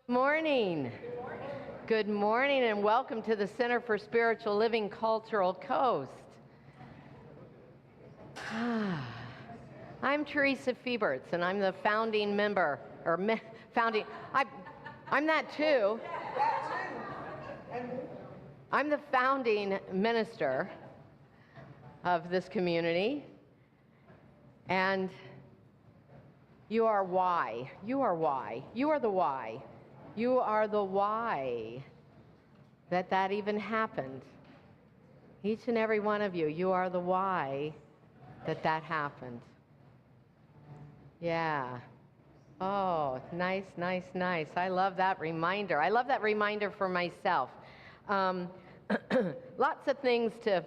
Morning. Good morning and welcome to the Center for Spiritual Living Cultural Coast. I'm Theresa Fieberts and I'm the founding member, I'm that too. I'm the founding minister of this community, and you are why. You are why. You are the why. You are the why that even happened. Each and every one of you, you are the why that happened. Yeah. Oh, nice, nice, nice. I love that reminder. I love that reminder for myself. Lots of things to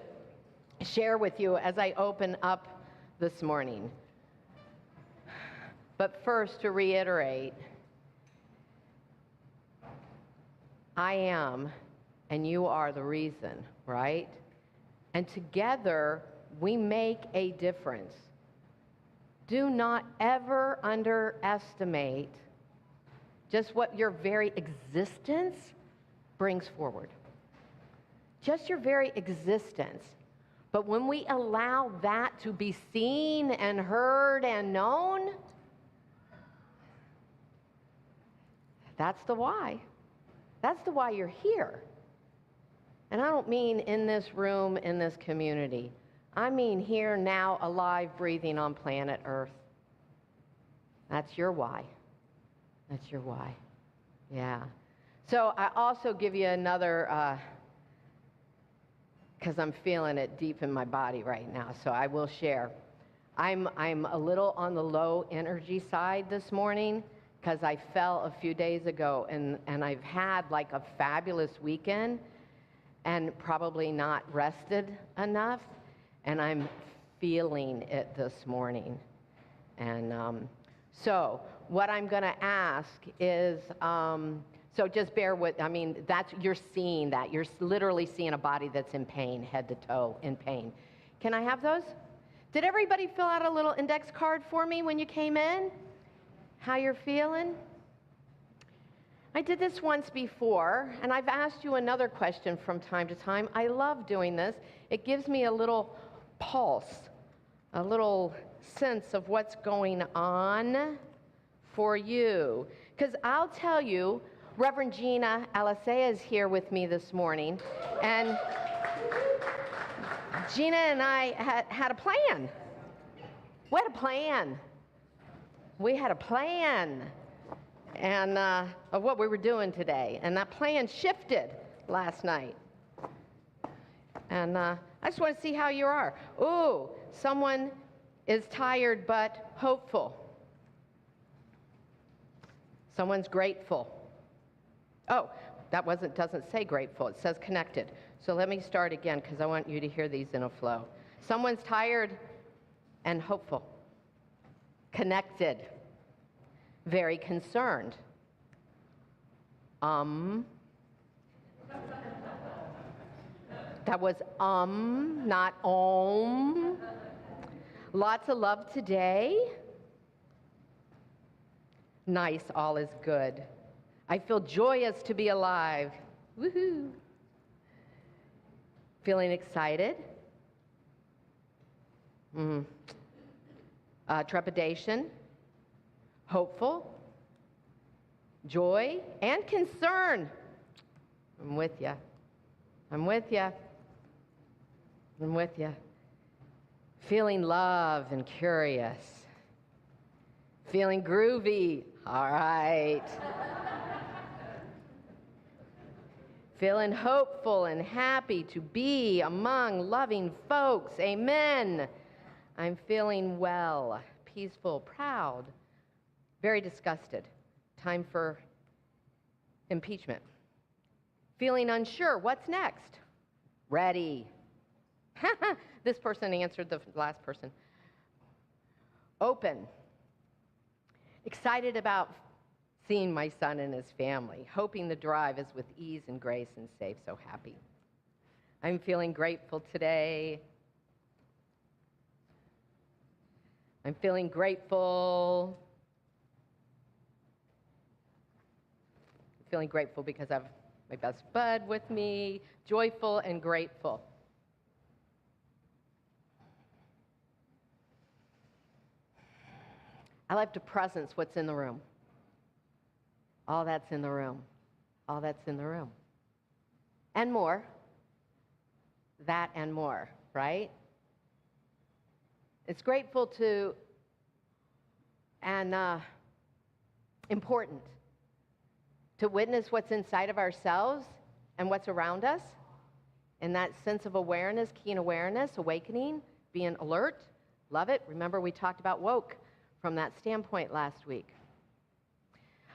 share with you as I open up this morning. But first, to reiterate, I am, and you are the reason, right? And together, we make a difference. Do not ever underestimate just what your very existence brings forward. Just your very existence. But when we allow that to be seen and heard and known, that's the why. That's the why you're here. And I don't mean in this room, in this community. I mean here, now, alive, breathing on planet Earth. That's your why. That's your why. Yeah. So I also give you another, because I'm feeling it deep in my body right now, so I will share. I'm a little on the low energy side this morning, because I fell a few days ago, and I've had like a fabulous weekend and probably not rested enough, and I'm feeling it this morning. And so what I'm going to ask is, so just bear with, you're seeing that. You're literally seeing a body that's in pain, head to toe in pain. Can I have those? Did everybody fill out a little index card for me when you came in? How you're feeling? I did this once before, and I've asked you another question from time to time. I love doing this. It gives me a little pulse, a little sense of what's going on for you. Because I'll tell you, Reverend Gina Alisea is here with me this morning, and Gina and I had a plan. We had a plan. We had a plan and of what we were doing today. And that plan shifted last night. And I just want to see how you are. Ooh, someone is tired but hopeful. Someone's grateful. Oh, that doesn't say grateful. It says connected. So let me start again because I want you to hear these in a flow. Someone's tired and hopeful. Connected, very concerned. That was not Lots of love today. Nice, all is good. I feel joyous to be alive. Woohoo. Feeling excited. Trepidation, hopeful, joy, and concern. I'm with you. I'm with you. I'm with you. Feeling love and curious. Feeling groovy. All right. Feeling hopeful and happy to be among loving folks. Amen. I'm feeling well, peaceful, proud, very disgusted. Time for impeachment. Feeling unsure, what's next? Ready. This person answered the last person. Open. Excited about seeing my son and his family, hoping the drive is with ease and grace and safe, so happy. I'm feeling grateful today. I'm feeling grateful. I'm feeling grateful because I have my best bud with me, joyful and grateful. I like to presence what's in the room. All that's in the room. All that's in the room. And more. That and more, right? It's grateful to and important to witness what's inside of ourselves and what's around us. And that sense of awareness, keen awareness, awakening, being alert. Love it. Remember, we talked about woke from that standpoint last week.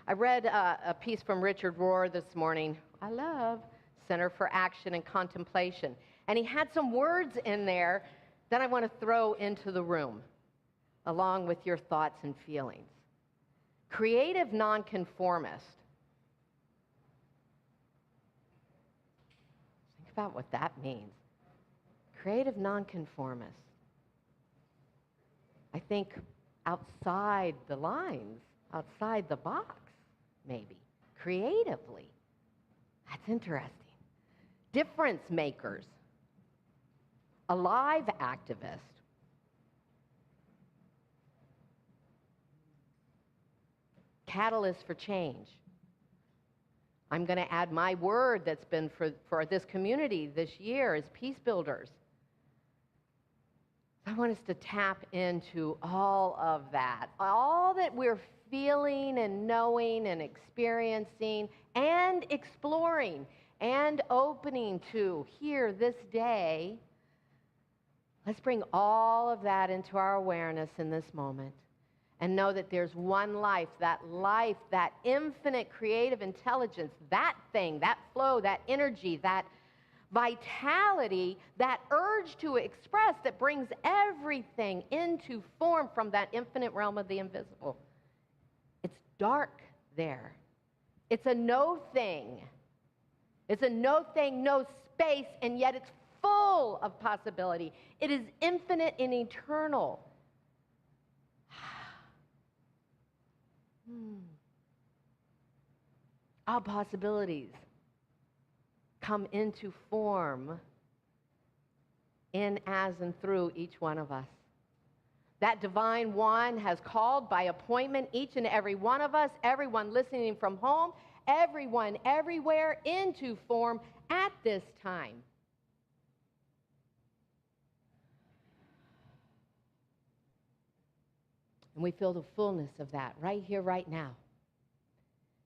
I read a piece from Richard Rohr this morning. I love Center for Action and Contemplation. And he had some words in there that I want to throw into the room, along with your thoughts and feelings. Creative nonconformist. Think about what that means. Creative nonconformist. I think outside the lines, outside the box, maybe, creatively. That's interesting. Difference makers. Alive activist. Catalyst for change. I'm going to add my word that's been for this community this year is peace builders. I want us to tap into all of that, all that we're feeling and knowing and experiencing and exploring and opening to here this day. Let's bring all of that into our awareness in this moment and know that there's one life, that infinite creative intelligence, that thing, that flow, that energy, that vitality, that urge to express that brings everything into form from that infinite realm of the invisible. It's dark there. It's a no thing. It's a no thing, no space, and yet it's full of possibility. It is infinite and eternal. All possibilities come into form in, as, and through each one of us. That divine one has called by appointment each and every one of us, everyone listening from home, everyone everywhere into form at this time. And we feel the fullness of that right here, right now.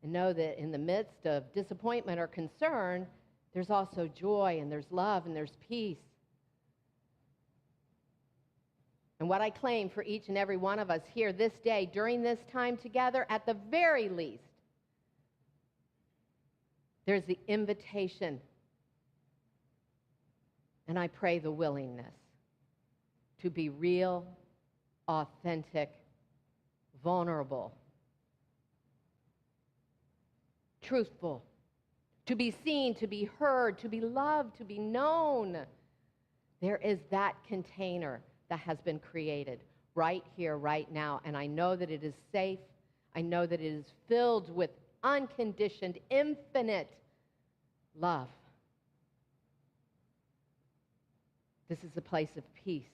And know that in the midst of disappointment or concern, there's also joy, and there's love, and there's peace. And what I claim for each and every one of us here this day, during this time together, at the very least, there's the invitation, and I pray the willingness to be real, authentic, vulnerable, truthful, to be seen, to be heard, to be loved, to be known. There is that container that has been created right here, right now. And I know that it is safe. I know that it is filled with unconditioned, infinite love. This is a place of peace,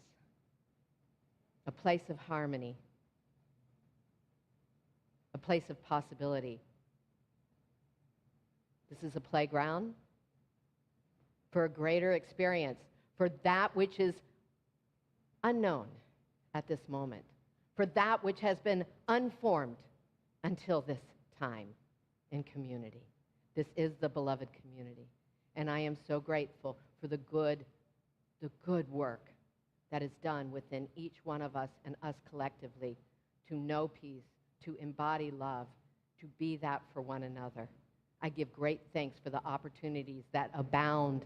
a place of harmony, a place of possibility. This is a playground for a greater experience, for that which is unknown at this moment, for that which has been unformed until this time in community. This is the beloved community. And I am so grateful for the good work that is done within each one of us and us collectively to know peace, to embody love, to be that for one another. I give great thanks for the opportunities that abound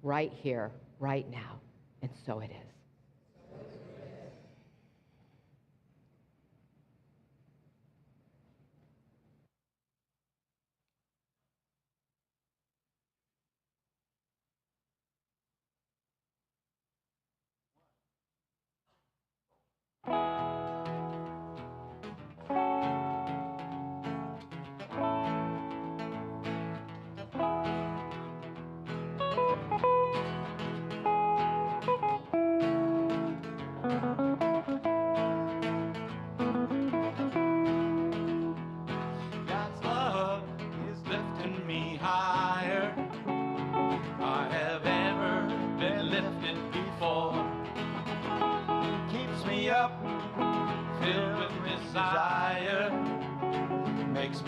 right here, right now. And so it is.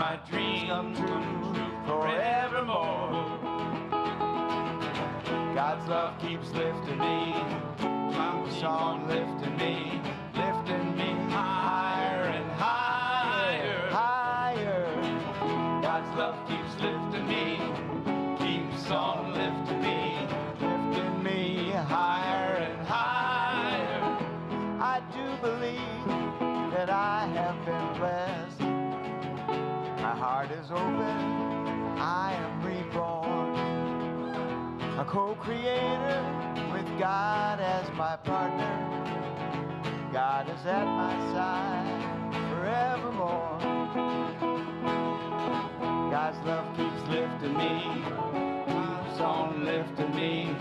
my dreams come true forevermore. God's love keeps lifting me, keeps on lifting me higher and higher, higher. God's love keeps lifting me, keeps on lifting me higher and higher. I do believe that I have been blessed. My heart is open, I am reborn. A co-creator with God as my partner. God is at my side forevermore. God's love keeps lifting me, keeps on lifting me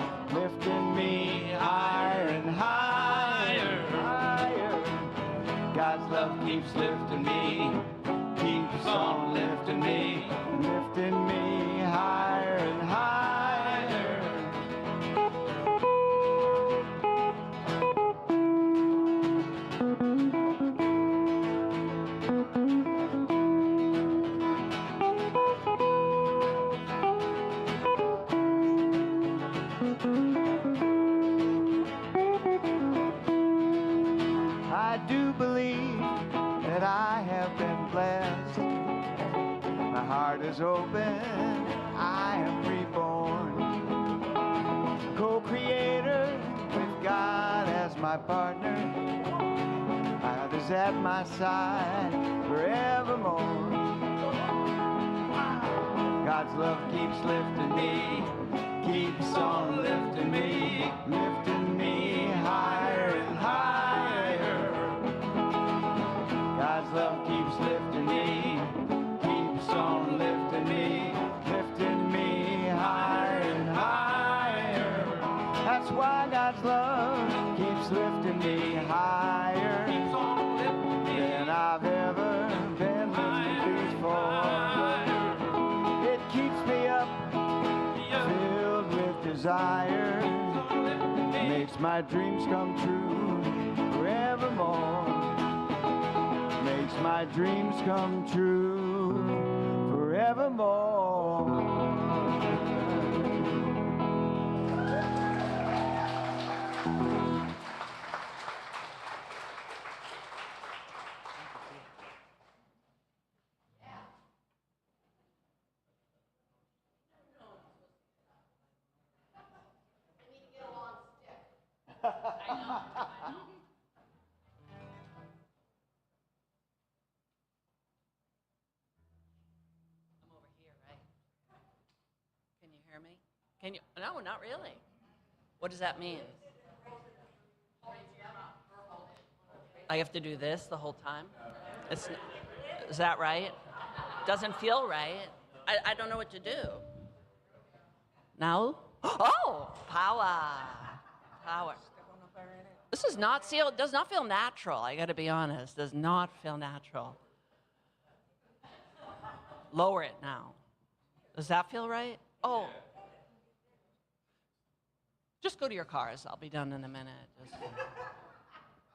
higher and higher, higher. God's love keeps lifting me, keeps on lifting me higher and higher. I do believe that I have been blessed. My heart is open, I am reborn. Co-creator with God as my partner. God is at my side forevermore. God's love keeps lifting me, keeps on lifting me higher and higher. God's love keeps lifting me, keeps on lifting me higher and higher. That's why God's love keeps lifting me higher than I've ever been lifted before. It keeps me up, filled with desire, makes my dreams come true forevermore. Makes my dreams come true forevermore. Can you? No, not really. What does that mean? I have to do this the whole time? Is that right? Doesn't feel right. I don't know what to do. Now? Oh, power. Power. This is not sealed. Does not feel natural. I got to be honest. Does not feel natural. Lower it now. Does that feel right? Oh. Just go to your cars. I'll be done in a minute.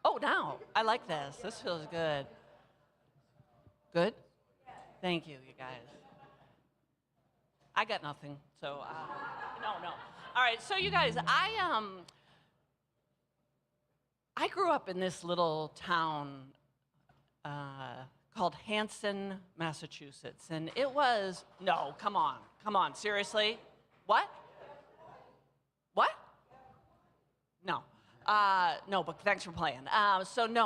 Oh, now. I like this. This feels good. Good? Thank you, you guys. I got nothing, so no. All right, so you guys, I grew up in this little town called Hanson, Massachusetts, and it was, no, come on, seriously? What? No. No, but thanks for playing. Hanson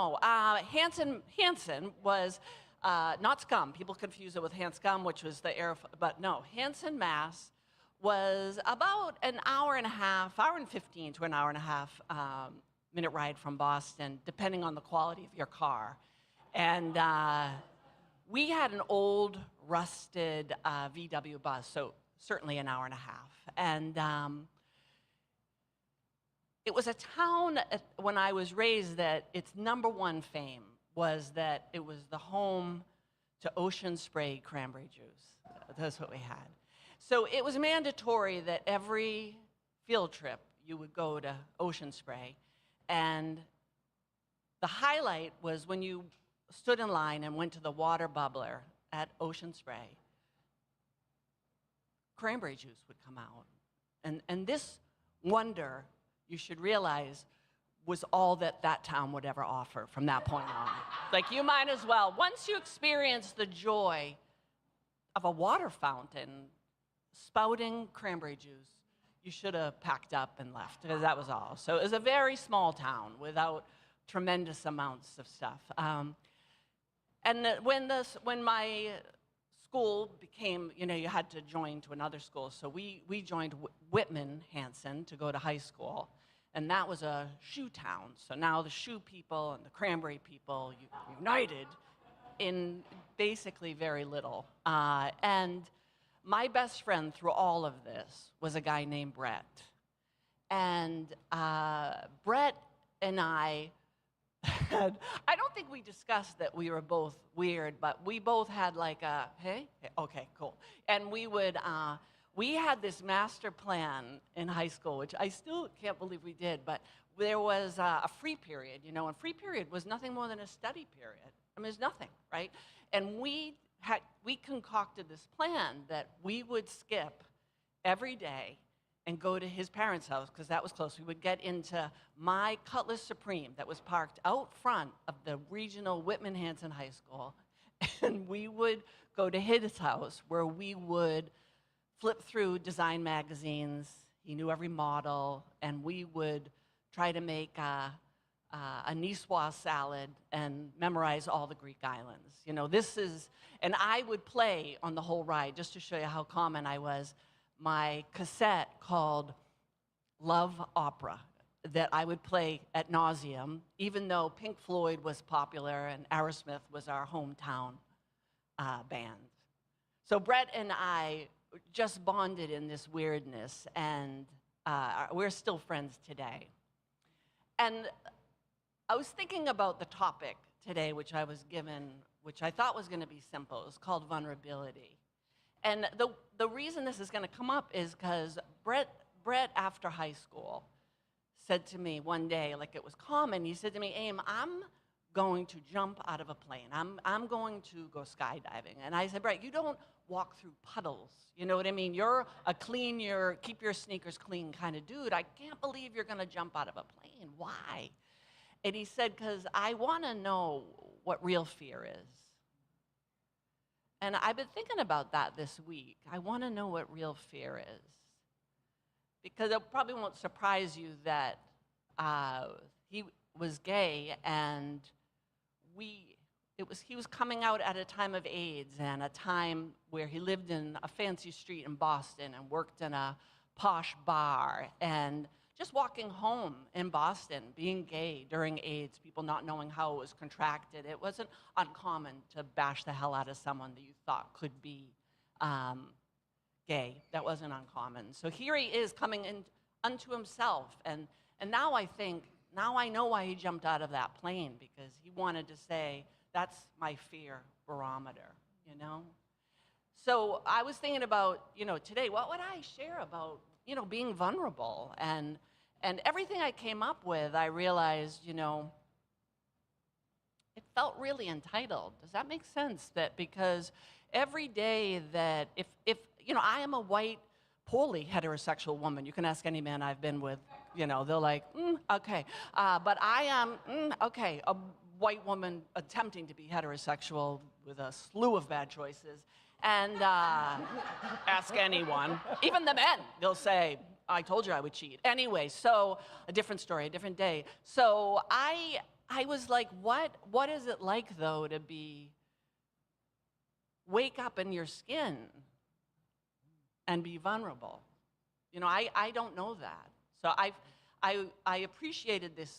was not Scum. People confuse it with Hanscom, which was the air, but no, Hanson, Mass was about an hour and 15 to an hour and a half minute ride from Boston, depending on the quality of your car. And we had an old, rusted VW bus, so certainly an hour and a half. And it was a town, when I was raised, that its number one fame was that it was the home to Ocean Spray cranberry juice. That's what we had. So it was mandatory that every field trip you would go to Ocean Spray, and the highlight was when you stood in line and went to the water bubbler at Ocean Spray, cranberry juice would come out. And this wonder, you should realize, was all that that town would ever offer from that point on. Like, you might as well, once you experience the joy of a water fountain spouting cranberry juice, you should have packed up and left, because that was all. So it was a very small town without tremendous amounts of stuff. When my school became, you had to join to another school, so we joined Whitman-Hanson to go to high school, and that was a shoe town. So now the shoe people and the cranberry people united in basically very little. And my best friend through all of this was a guy named Brett. And Brett and I don't think we discussed that we were both weird, but we both had like a, hey, okay, cool. And we had this master plan in high school, which I still can't believe we did, but there was a free period, and free period was nothing more than a study period. I mean, there's nothing, right? And we concocted this plan that we would skip every day and go to his parents' house, because that was close. We would get into my Cutlass Supreme that was parked out front of the regional Whitman-Hanson High School, and we would go to his house where we would flip through design magazines. He knew every model, and we would try to make a niçoise salad and memorize all the Greek islands. And I would play on the whole ride, just to show you how common I was, my cassette called Love Opera that I would play ad nauseum, even though Pink Floyd was popular and Aerosmith was our hometown band. So Brett and I just bonded in this weirdness, and we're still friends today. And I was thinking about the topic today, which I was given, which I thought was going to be simple. It was called vulnerability. And the reason this is going to come up is because Brett, after high school, said to me one day, like it was common, he said to me, Aim, I'm going to jump out of a plane. I'm going to go skydiving. And I said, Brett, you don't walk through puddles. You know what I mean? You're a keep your sneakers clean kind of dude. I can't believe you're going to jump out of a plane. Why? And he said, because I want to know what real fear is. And I've been thinking about that this week. I want to know what real fear is. Because it probably won't surprise you that he was gay, and he was coming out at a time of AIDS and a time where he lived in a fancy street in Boston and worked in a posh bar, and just walking home in Boston, being gay during AIDS, people not knowing how it was contracted. It wasn't uncommon to bash the hell out of someone that you thought could be gay. That wasn't uncommon. So here he is coming in unto himself, and now I know why he jumped out of that plane, because he wanted to say, that's my fear barometer, So I was thinking about, today, what would I share about, being vulnerable? And everything I came up with, I realized, it felt really entitled. Does that make sense? That because every day that, if I am a white, poorly heterosexual woman, you can ask any man I've been with, they're like, okay. But I am, okay, a white woman attempting to be heterosexual with a slew of bad choices. And ask anyone, even the men, they'll say, I told you I would cheat. Anyway, so a different story, a different day. So I was like, what is it like, though, to wake up in your skin and be vulnerable? I don't know that. So I appreciated this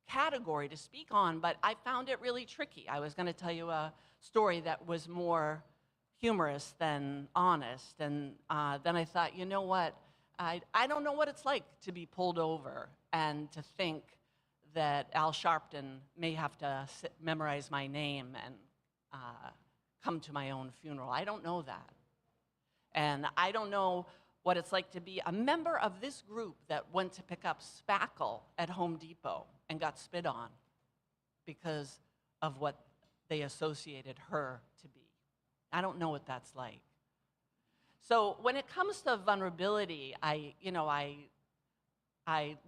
category to speak on, but I found it really tricky. I was going to tell you a story that was more humorous than honest, and then I thought, you know what, I don't know what it's like to be pulled over and to think that Al Sharpton may have to memorize my name and come to my own funeral. I don't know that. And I don't know what it's like to be a member of this group that went to pick up spackle at Home Depot and got spit on because of what they associated her to be. I don't know what that's like. So when it comes to vulnerability, I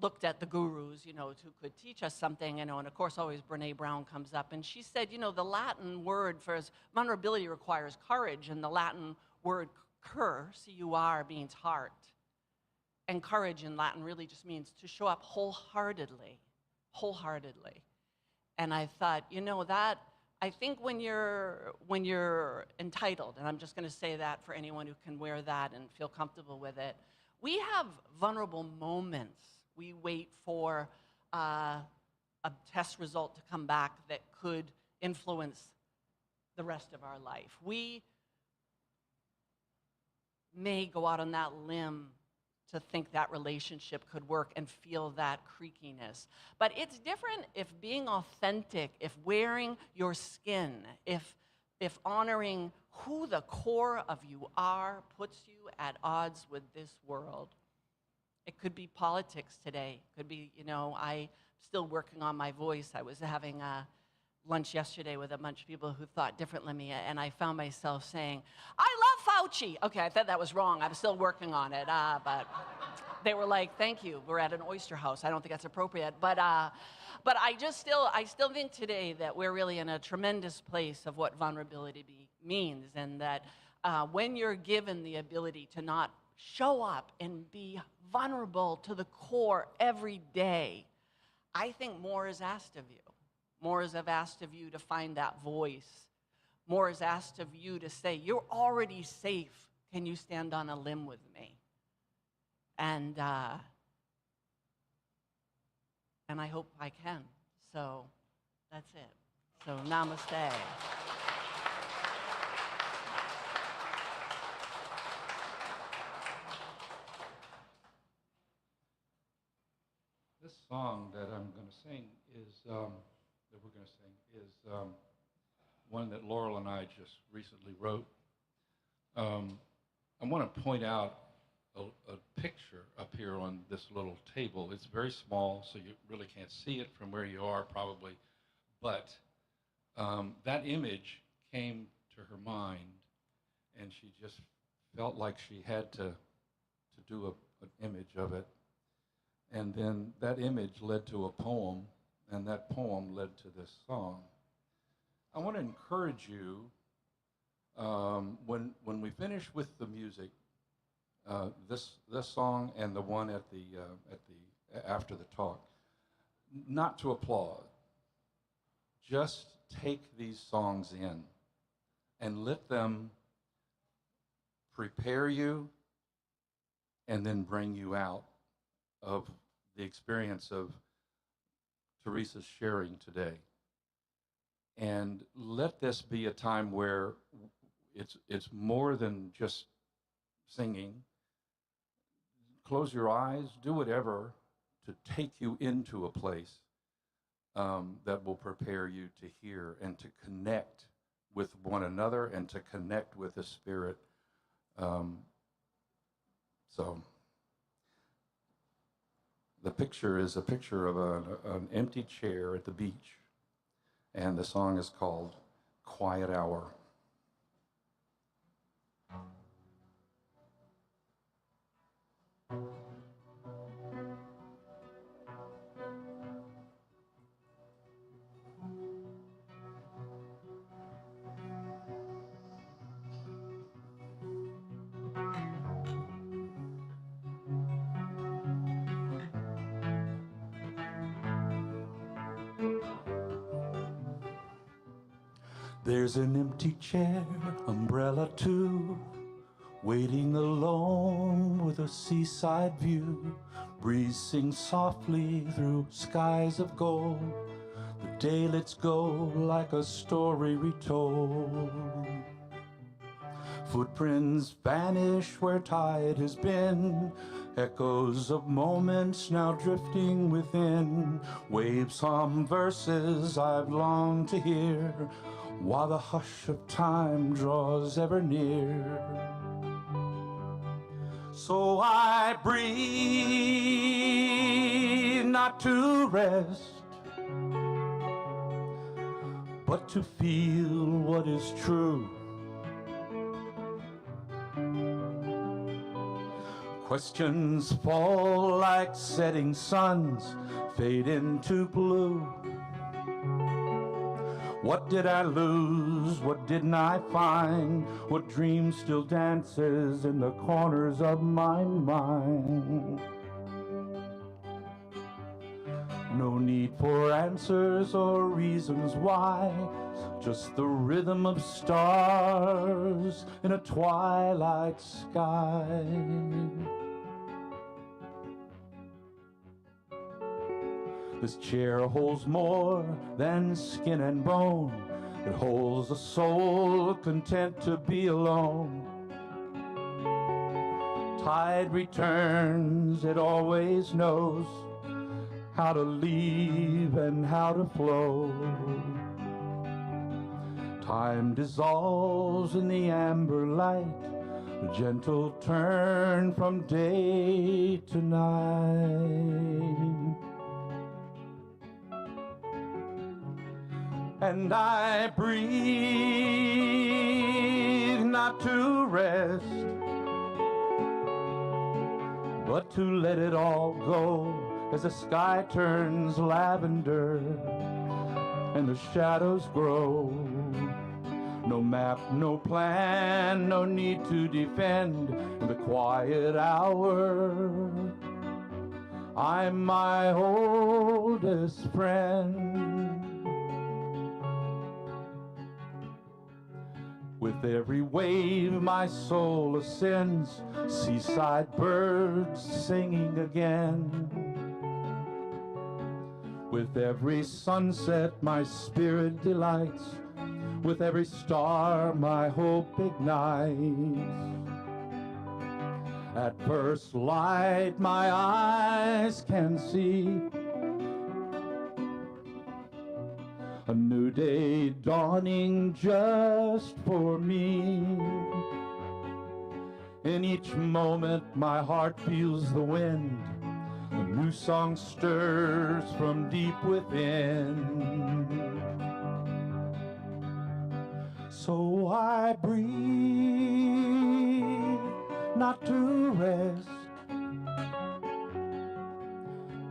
looked at the gurus, who could teach us something, and of course always Brene Brown comes up, and she said, the Latin word for vulnerability requires courage, and the Latin word cur, C-U-R, means heart. And courage in Latin really just means to show up wholeheartedly. And I thought, that, I think when you're entitled, and I'm just going to say that for anyone who can wear that and feel comfortable with it, we have vulnerable moments. We wait for a test result to come back that could influence the rest of our life. We may go out on that limb to think that relationship could work and feel that creakiness. But it's different if being authentic, if wearing your skin, if honoring who the core of you are puts you at odds with this world. It could be politics today. It could be, I'm still working on my voice. I was having a lunch yesterday with a bunch of people who thought differently than me, and I found myself saying, I love Fauci. Okay, I thought that was wrong. I'm still working on it, but they were like, thank you. We're at an oyster house. I don't think that's appropriate. But I still think today that we're really in a tremendous place of what vulnerability means, and that when you're given the ability to not show up and be vulnerable to the core every day, I think more is asked of you. More is asked of you to find that voice. More is asked of you to say, you're already safe. Can you stand on a limb with me? And I hope I can. So that's it. So namaste. This song that I'm going to sing is one that Laurel and I just recently wrote. I want to point out a picture up here on this little table. It's very small, so you really can't see it from where you are probably, but that image came to her mind, and she just felt like she had to do an image of it. And then that image led to a poem, and that poem led to this song. I want to encourage you, when we finish with the music, this song and the one after the talk, not to applaud. Just take these songs in and let them prepare you and then bring you out of the experience of Theresa's sharing today. And let this be a time where it's more than just singing. Close your eyes, do whatever to take you into a place that will prepare you to hear and to connect with one another and to connect with the Spirit. So the picture is a picture of an empty chair at the beach, and the song is called Quiet Hour. There's an empty chair, umbrella too, waiting alone with a seaside view. Breeze sings softly through skies of gold. The day lets go like a story retold. Footprints vanish where tide has been. Echoes of moments now drifting within. Waves hum verses I've longed to hear, while the hush of time draws ever near. So I breathe not to rest, but to feel what is true. Questions fall like setting suns, fade into blue. What did I lose? What didn't I find? What dream still dances in the corners of my mind? No need for answers or reasons why, just the rhythm of stars in a twilight sky. This chair holds more than skin and bone. It holds a soul content to be alone. Tide returns, it always knows how to leave and how to flow. Time dissolves in the amber light, a gentle turn from day to night. And I breathe not to rest, but to let it all go as the sky turns lavender and the shadows grow. No map, no plan, no need to defend. In the quiet hour, I'm my oldest friend. With every wave my soul ascends, seaside birds singing again. With every sunset my spirit delights, with every star my hope ignites. At first light my eyes can see a new day dawning just for me. In each moment my heart feels the wind, a new song stirs from deep within. So I breathe not to rest,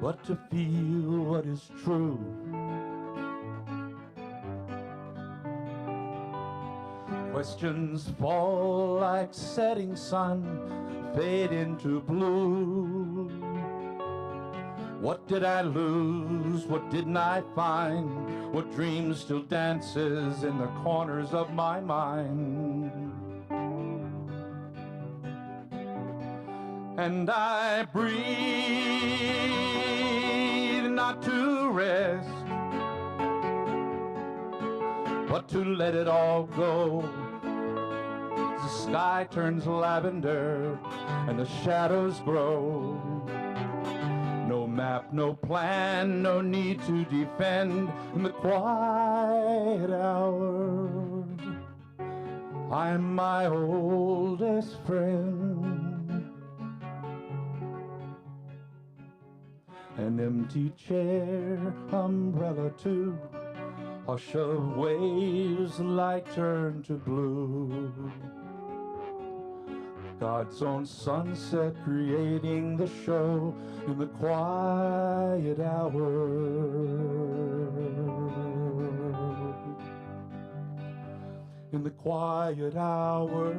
but to feel what is true. Questions fall like setting sun, fade into blue. What did I lose? What didn't I find? What dream still dances in the corners of my mind? And I breathe not to rest, but to let it all go. The sky turns lavender and the shadows grow. No map, no plan, no need to defend. In the quiet hour, I'm my oldest friend. An empty chair, umbrella too, hush of waves, light turn to blue. God's own sunset creating the show in the quiet hour. In the quiet hour.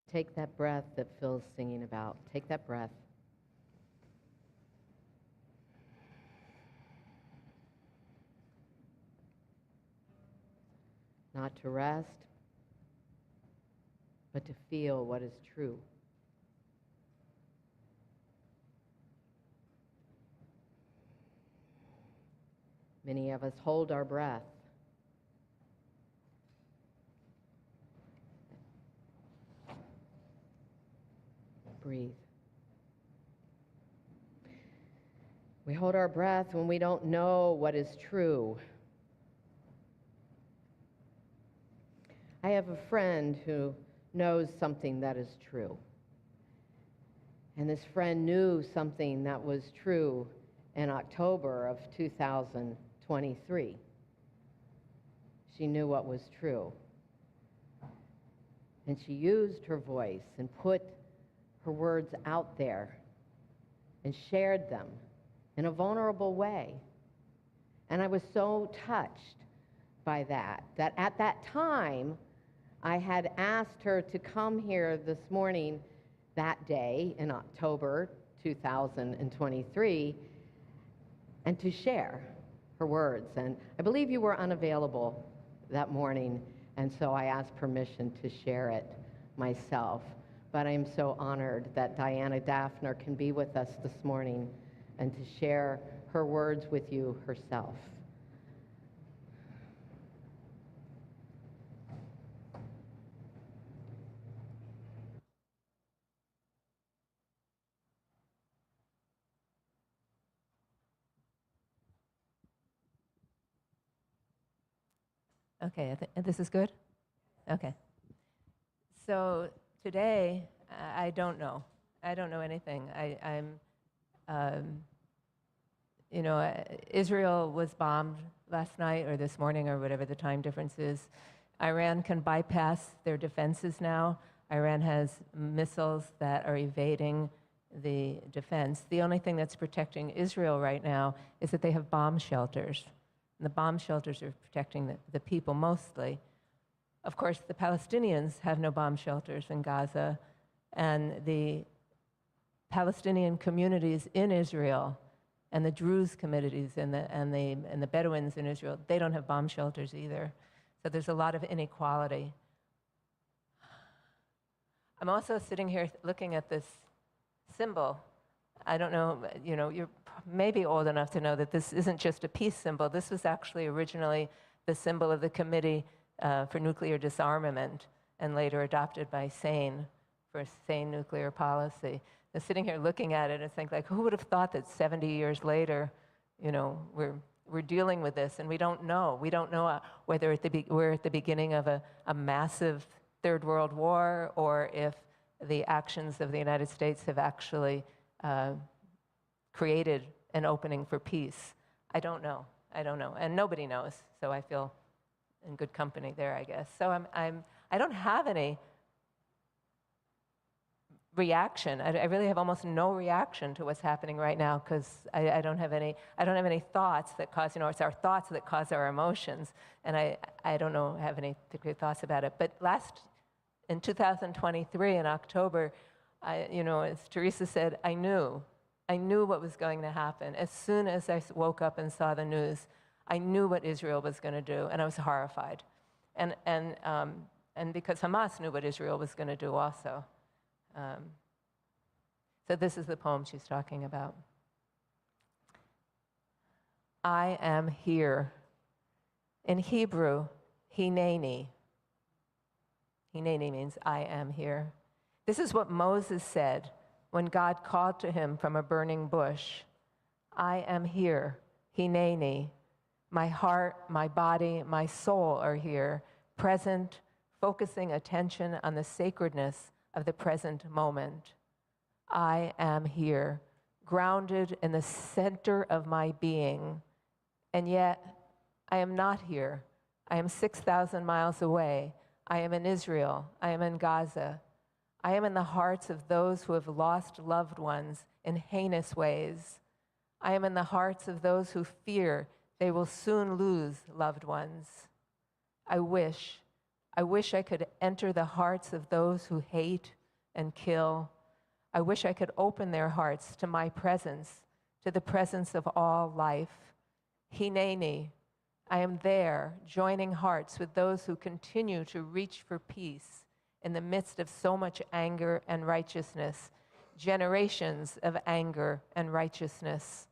Take that breath that Phil's singing about. Take that breath. Not to rest, but to feel what is true. Many of us hold our breath. Breathe. We hold our breath when we don't know what is true. I have a friend who knows something that is true. And this friend knew something that was true in October of 2023. She knew what was true. And she used her voice and put her words out there and shared them in a vulnerable way. And I was so touched by that at that time, I had asked her to come here this morning that day in October 2023 and to share her words. And I believe you were unavailable that morning, and so I asked permission to share it myself. But I'm so honored that Diana Daphner can be with us this morning and to share her words with you herself. Okay, this is good? Okay. So today, I don't know. I don't know anything. Israel was bombed last night or this morning or whatever the time difference is. Iran can bypass their defenses now. Iran has missiles that are evading the defense. The only thing that's protecting Israel right now is that they have bomb shelters. And the bomb shelters are protecting the people mostly. Of course, the Palestinians have no bomb shelters in Gaza, and the Palestinian communities in Israel and the Druze communities and the Bedouins in Israel, they don't have bomb shelters either. So there's a lot of inequality. I'm also sitting here looking at this symbol. I don't know, you're maybe old enough to know that this isn't just a peace symbol. This was actually originally the symbol of the Committee for Nuclear Disarmament and later adopted by SANE for sane nuclear policy. And sitting here looking at it and think like, who would have thought that 70 years later, we're dealing with this and we don't know. We don't know whether we're at the beginning of a massive Third World War or if the actions of the United States have actually created an opening for peace. I don't know, and nobody knows. So I feel in good company there, I guess. So I don't have any reaction. I really have almost no reaction to what's happening right now because I don't have any thoughts that cause. It's our thoughts that cause our emotions, and I don't have any particular thoughts about it. But in 2023 in October, as Theresa said, I knew what was going to happen. As soon as I woke up and saw the news, I knew what Israel was going to do, and I was horrified. And because Hamas knew what Israel was going to do also. So this is the poem she's talking about. I am here. In Hebrew, hineni. Hineni means I am here. This is what Moses said when God called to him from a burning bush. I am here, hineni. My heart, my body, my soul are here, present, focusing attention on the sacredness of the present moment. I am here, grounded in the center of my being, and yet I am not here. I am 6,000 miles away. I am in Israel. I am in Gaza. I am in the hearts of those who have lost loved ones in heinous ways. I am in the hearts of those who fear they will soon lose loved ones. I wish I could enter the hearts of those who hate and kill. I wish I could open their hearts to my presence, to the presence of all life. Hineni, I am there, joining hearts with those who continue to reach for peace in the midst of so much anger and righteousness, generations of anger and righteousness,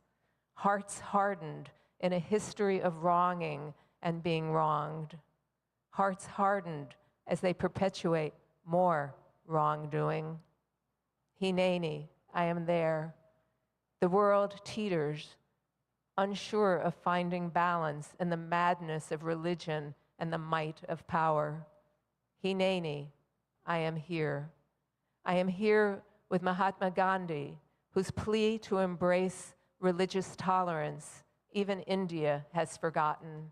hearts hardened in a history of wronging and being wronged, hearts hardened as they perpetuate more wrongdoing. Hineni, I am there. The world teeters, unsure of finding balance in the madness of religion and the might of power. Hineni, I am here. I am here with Mahatma Gandhi, whose plea to embrace religious tolerance even India has forgotten.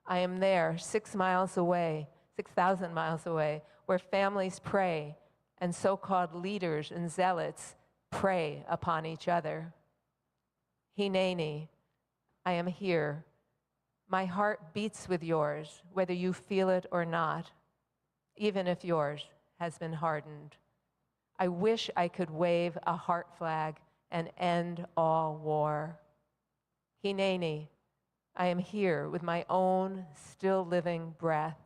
I am there 6 miles away, 6,000 miles away, where families pray and so-called leaders and zealots prey upon each other. Hineni, I am here. My heart beats with yours, whether you feel it or not, even if yours has been hardened. I wish I could wave a heart flag and end all war. Hineni, I am here with my own still living breath.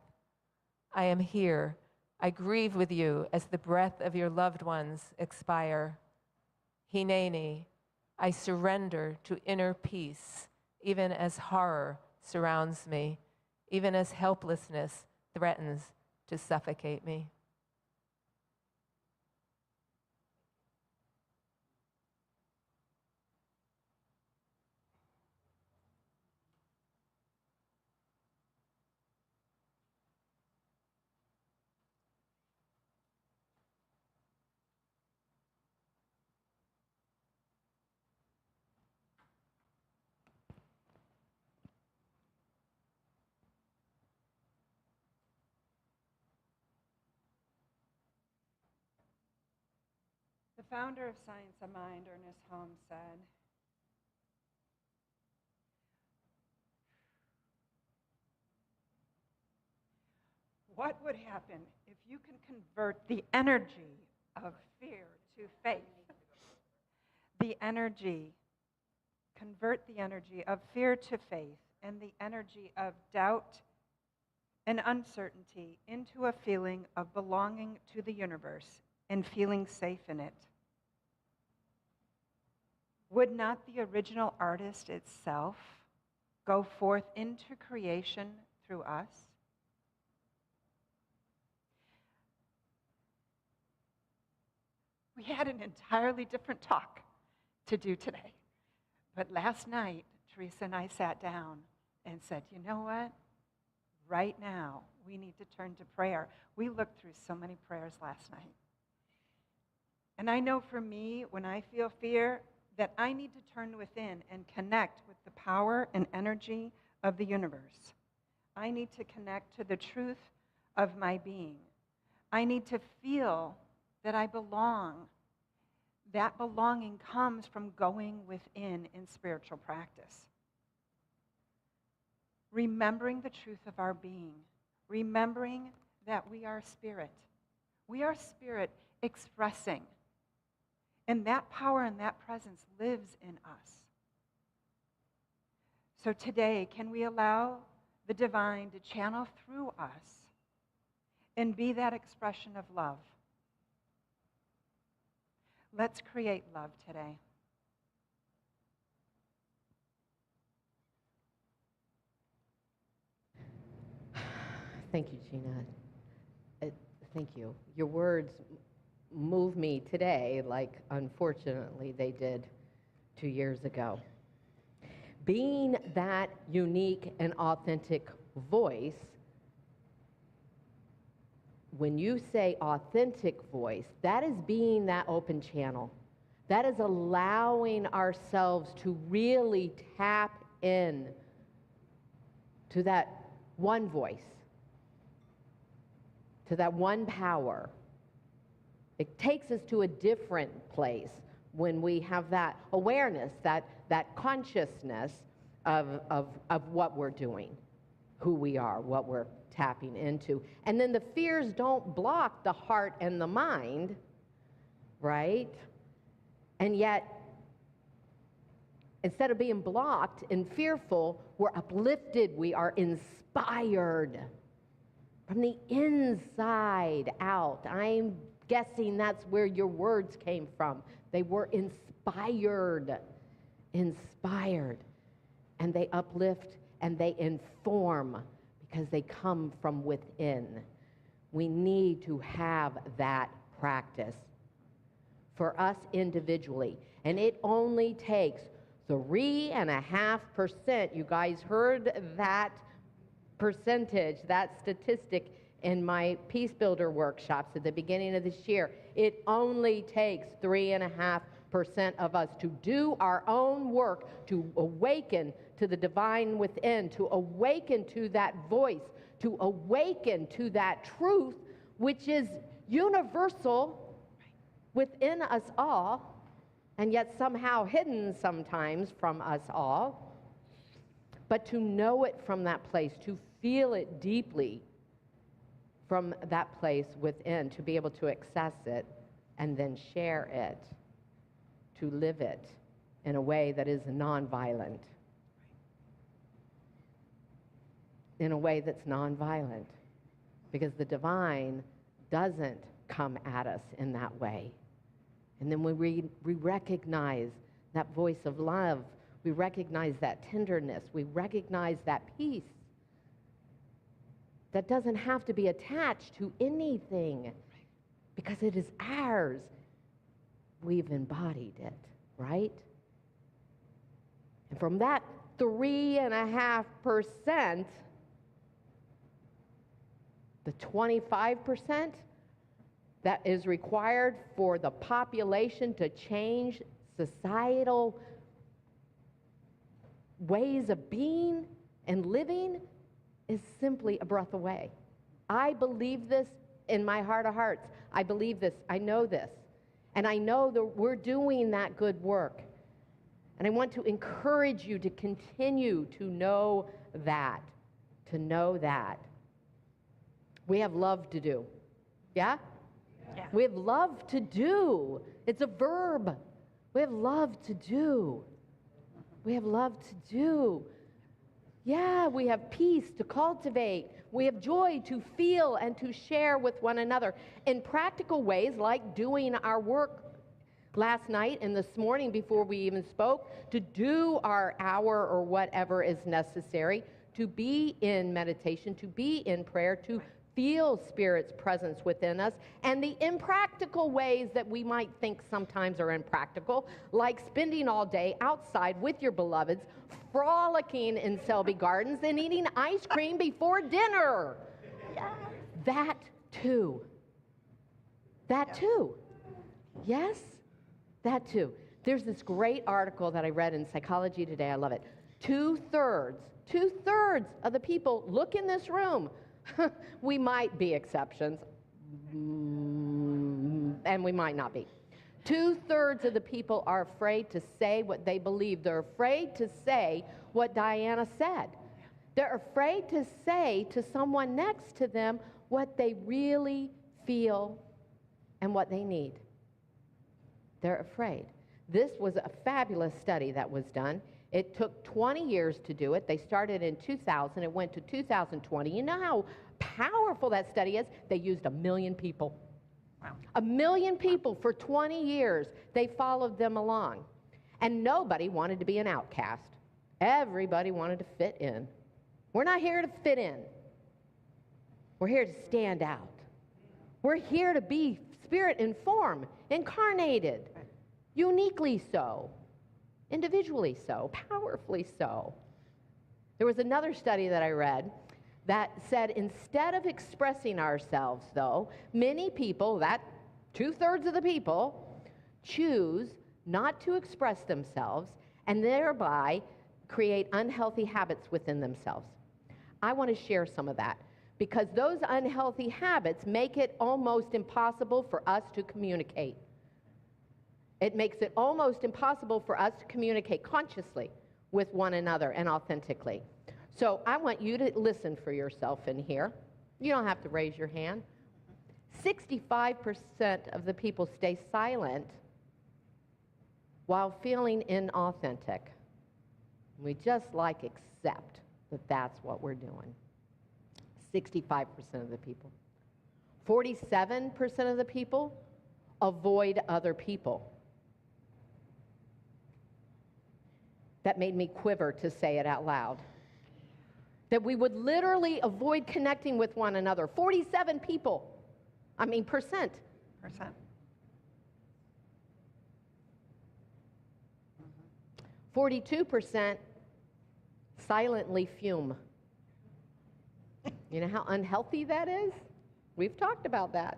I am here. I grieve with you as the breath of your loved ones expire. Hineni, I surrender to inner peace, even as horror surrounds me, even as helplessness threatens to suffocate me. The founder of Science of Mind, Ernest Holmes, said, "What would happen if you can convert the energy of fear to faith?" Convert the energy of fear to faith and the energy of doubt and uncertainty into a feeling of belonging to the universe and feeling safe in it. Would not the original artist itself go forth into creation through us? We had an entirely different talk to do today. But last night, Theresa and I sat down and said, you know what? Right now, we need to turn to prayer. We looked through so many prayers last night. And I know for me, when I feel fear, that I need to turn within and connect with the power and energy of the universe. I need to connect to the truth of my being. I need to feel that I belong. That belonging comes from going within in spiritual practice. Remembering the truth of our being. Remembering that we are spirit. We are spirit expressing. And that power and that presence lives in us. So today, can we allow the divine to channel through us and be that expression of love? Let's create love today. Thank you, Gina. Thank you. Your words move me today like, unfortunately, they did 2 years ago. Being that unique and authentic voice, when you say authentic voice, that is being that open channel. That is allowing ourselves to really tap in to that one voice, to that one power. It takes us to a different place when we have that awareness, that consciousness of what we're doing, who we are, what we're tapping into. And then the fears don't block the heart and the mind, right? And yet, instead of being blocked and fearful, we're uplifted, we are inspired from the inside out. I'm guessing that's where your words came from. They were inspired, and they uplift and they inform because they come from within. We need to have that practice for us individually, and it only takes 3.5%. You guys heard that percentage, that statistic in my Peace Builder workshops at the beginning of this year. It only takes 3.5% of us to do our own work, to awaken to the divine within, to awaken to that voice, to awaken to that truth, which is universal within us all, and yet somehow hidden sometimes from us all. But to know it from that place, to feel it deeply from that place within, to be able to access it and then share it, to live it in a way that is nonviolent. In a way that's nonviolent. Because the divine doesn't come at us in that way. And then we recognize that voice of love. We recognize that tenderness. We recognize that peace that doesn't have to be attached to anything because it is ours. We've embodied it, right? And from that 3.5%, the 25% that is required for the population to change societal ways of being and living is simply a breath away. I believe this in my heart of hearts. I believe this. I know this. And I know that we're doing that good work. And I want to encourage you to continue to know that. To know that. We have love to do. Yeah? Yeah. We have love to do. It's a verb. We have love to do. We have love to do. Yeah, we have peace to cultivate. We have joy to feel and to share with one another in practical ways, like doing our work last night and this morning before we even spoke, to do our hour or whatever is necessary, to be in meditation, to be in prayer, to feel Spirit's presence within us, and the impractical ways that we might think sometimes are impractical, like spending all day outside with your beloveds, frolicking in Selby Gardens, and eating ice cream before dinner. Yeah. That too. That too. Yes, that too. There's this great article that I read in Psychology Today. I love it. 2/3 of the people, look in this room. We might be exceptions, and we might not be. 2/3 of the people are afraid to say what they believe. They're afraid to say what Diana said. They're afraid to say to someone next to them what they really feel and what they need. They're afraid. This was a fabulous study that was done. It took 20 years to do it. They started in 2000. It went to 2020. You know how powerful that study is? They used 1 million people. Wow. 1 million people for 20 years. They followed them along. And nobody wanted to be an outcast. Everybody wanted to fit in. We're not here to fit in. We're here to stand out. We're here to be Spirit informed, incarnated, uniquely so. Individually so, powerfully so. There was another study that I read that said instead of expressing ourselves, though, many people, that 2/3 of the people, choose not to express themselves and thereby create unhealthy habits within themselves. I want to share some of that because those unhealthy habits make it almost impossible for us to communicate. It makes it almost impossible for us to communicate consciously with one another and authentically. So I want you to listen for yourself in here. You don't have to raise your hand. 65% of the people stay silent while feeling inauthentic. We just accept that that's what we're doing. 65% of the people. 47% of the people avoid other people. That made me quiver to say it out loud. That we would literally avoid connecting with one another. 47 people. Percent. 42% silently fume. You know how unhealthy that is? We've talked about that.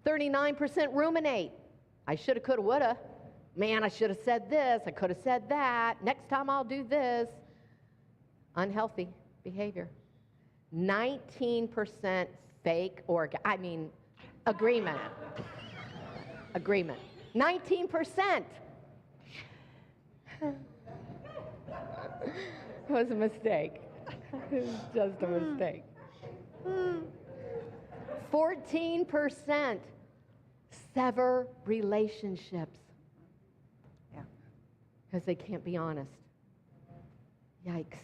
39% ruminate. I shoulda, coulda, woulda. Man, I should have said this. I could have said that. Next time I'll do this. Unhealthy behavior. 19% fake agreement. Agreement. 19%. It was a mistake. It was just a mistake. 14% sever relationships. Yeah. Because they can't be honest. Yikes.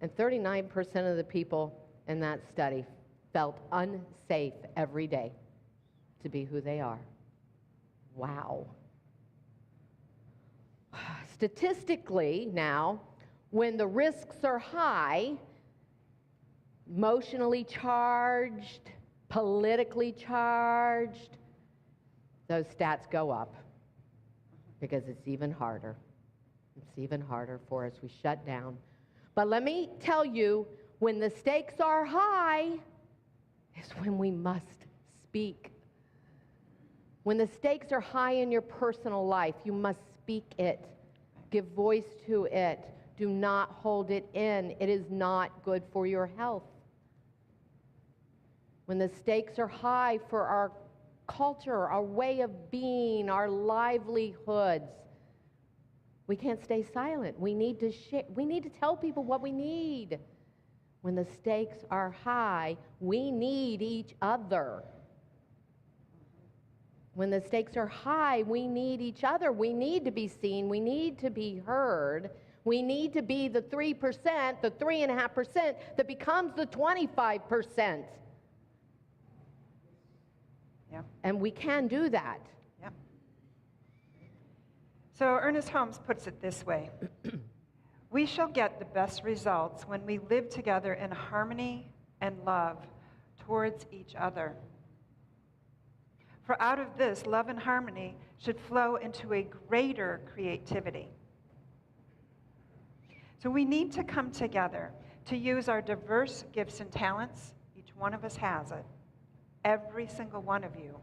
And 39% of the people in that study felt unsafe every day to be who they are. Wow. Statistically now, when the risks are high, emotionally charged, politically charged, those stats go up because it's even harder. It's even harder for us. We shut down. But let me tell you, when the stakes are high, is when we must speak. When the stakes are high in your personal life, you must speak it. Give voice to it. Do not hold it in. It is not good for your health. When the stakes are high for our culture, our way of being, our livelihoods, we can't stay silent. We need to share. We need to tell people what we need. When the stakes are high, we need each other. When the stakes are high, we need each other. We need to be seen. We need to be heard. We need to be the 3%, the 3.5% that becomes the 25%. Yeah. And we can do that. Yeah. So Ernest Holmes puts it this way. We shall get the best results when we live together in harmony and love towards each other. For out of this, love and harmony should flow into a greater creativity. So we need to come together to use our diverse gifts and talents. Each one of us has it. Every single one of you.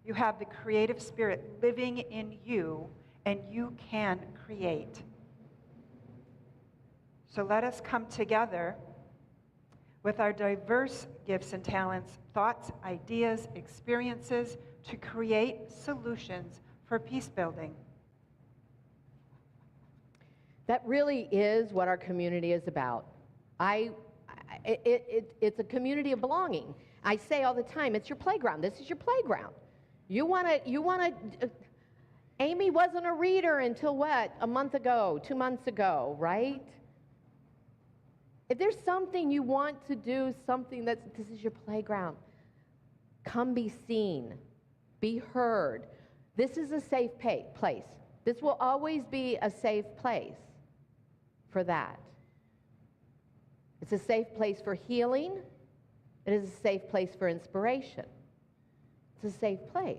You have the creative spirit living in you, and you can create. So let us come together with our diverse gifts and talents, thoughts, ideas, experiences, to create solutions for peace building. That really is what our community is about. It's a community of belonging. I say all the time, it's your playground. This is your playground. You want to, Amy wasn't a reader until what? A month ago, 2 months ago, right? If there's something you want to do, this is your playground. Come be seen, be heard. This is a safe place. This will always be a safe place for that. It's a safe place for healing. It is a safe place for inspiration. It's a safe place.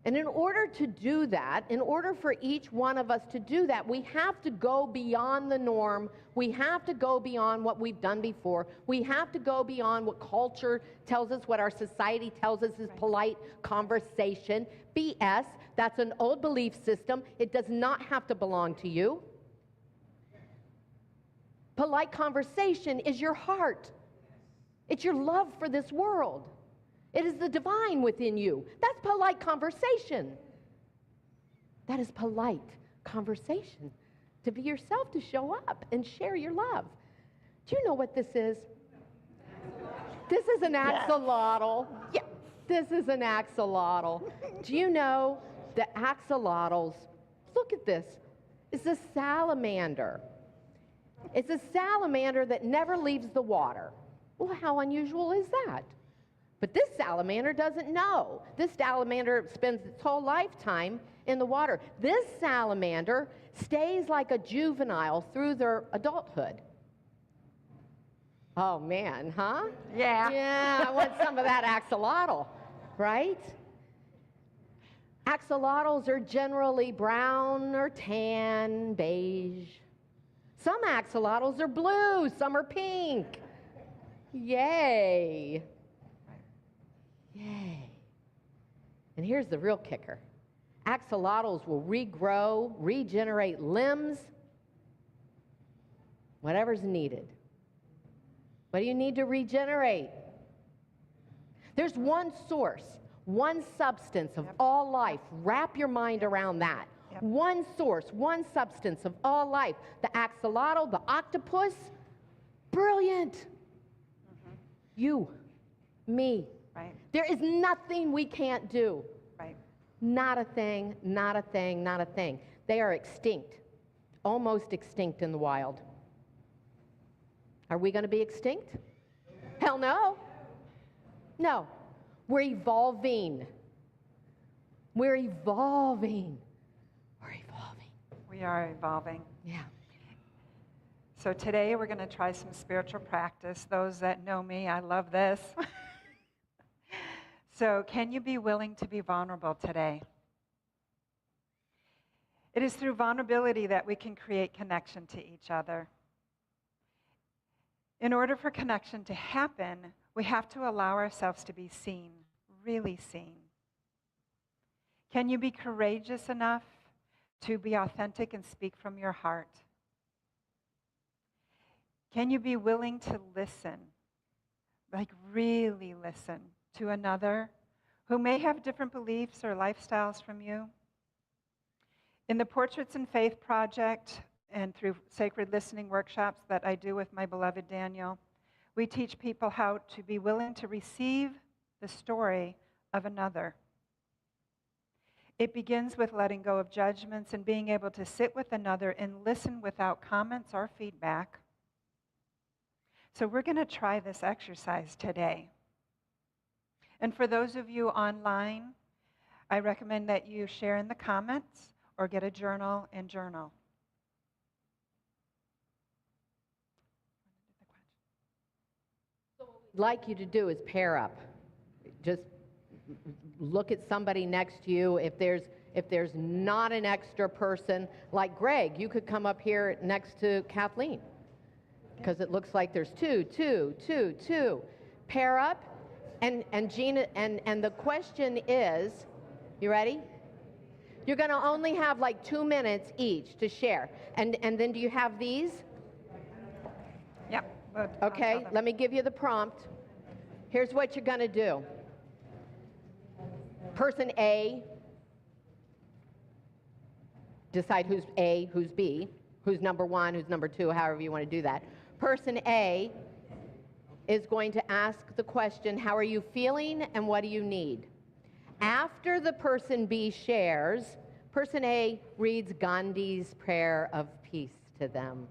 And in order to do that, in order for each one of us to do that, we have to go beyond the norm. We have to go beyond what we've done before. We have to go beyond what culture tells us, what our society tells us is polite conversation. BS, that's an old belief system. It does not have to belong to you. Polite conversation is your heart. It's your love for this world. It is the divine within you. That's polite conversation. That is polite conversation. To be yourself, to show up and share your love. Do you know what this is? This is an axolotl. Yeah, this is an axolotl. Do you know the axolotls? Look at this. It's a salamander. It's a salamander that never leaves the water. Well, how unusual is that? But this salamander doesn't know. This salamander spends its whole lifetime in the water. This salamander stays like a juvenile through their adulthood. Oh, man, huh? Yeah. Yeah, I want some of that axolotl, right? Axolotls are generally brown or tan, beige. Some axolotls are blue, some are pink. Yay. Yay. And here's the real kicker. Axolotls will regrow, regenerate limbs, whatever's needed. What do you need to regenerate? There's one source, one substance of all life. Wrap your mind around that. Yep. One source, one substance of all life. The axolotl, the octopus, brilliant. You, me. Right. There is nothing we can't do. Right. Not a thing, not a thing, not a thing. They are extinct, almost extinct in the wild. Are we going to be extinct? Hell no. No. We're evolving. We're evolving. We're evolving. We are evolving. Yeah. So today we're going to try some spiritual practice. Those that know me, I love this. So can you be willing to be vulnerable today? It is through vulnerability that we can create connection to each other. In order for connection to happen, we have to allow ourselves to be seen, really seen. Can you be courageous enough to be authentic and speak from your heart? Can you be willing to listen, like really listen to another who may have different beliefs or lifestyles from you? In the Portraits in Faith project and through sacred listening workshops that I do with my beloved Daniel, we teach people how to be willing to receive the story of another. It begins with letting go of judgments and being able to sit with another and listen without comments or feedback. So we're going to try this exercise today. And for those of you online, I recommend that you share in the comments or get a journal and journal. What we'd like you to do is pair up. Just look at somebody next to you. If there's not an extra person, like Greg, you could come up here next to Kathleen, because it looks like there's two. Pair up, and Gina, and the question is, you ready? You're going to only have like 2 minutes each to share. And then do you have these? Yep. Okay, let me give you the prompt. Here's what you're going to do. Person A, decide who's A, who's B, who's number one, who's number two, however you want to do that. Person A is going to ask the question, how are you feeling and what do you need? After the person B shares, person A reads Gandhi's prayer of peace to them.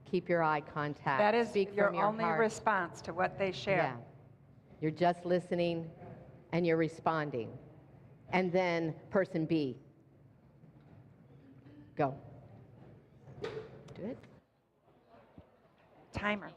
Keep your eye contact. That is Speak your from your only heart. response to what they share. Yeah. You're just listening and you're responding. And then person B. Go. Do it. Timer.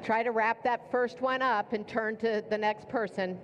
Try to wrap that first one up and turn to the next person.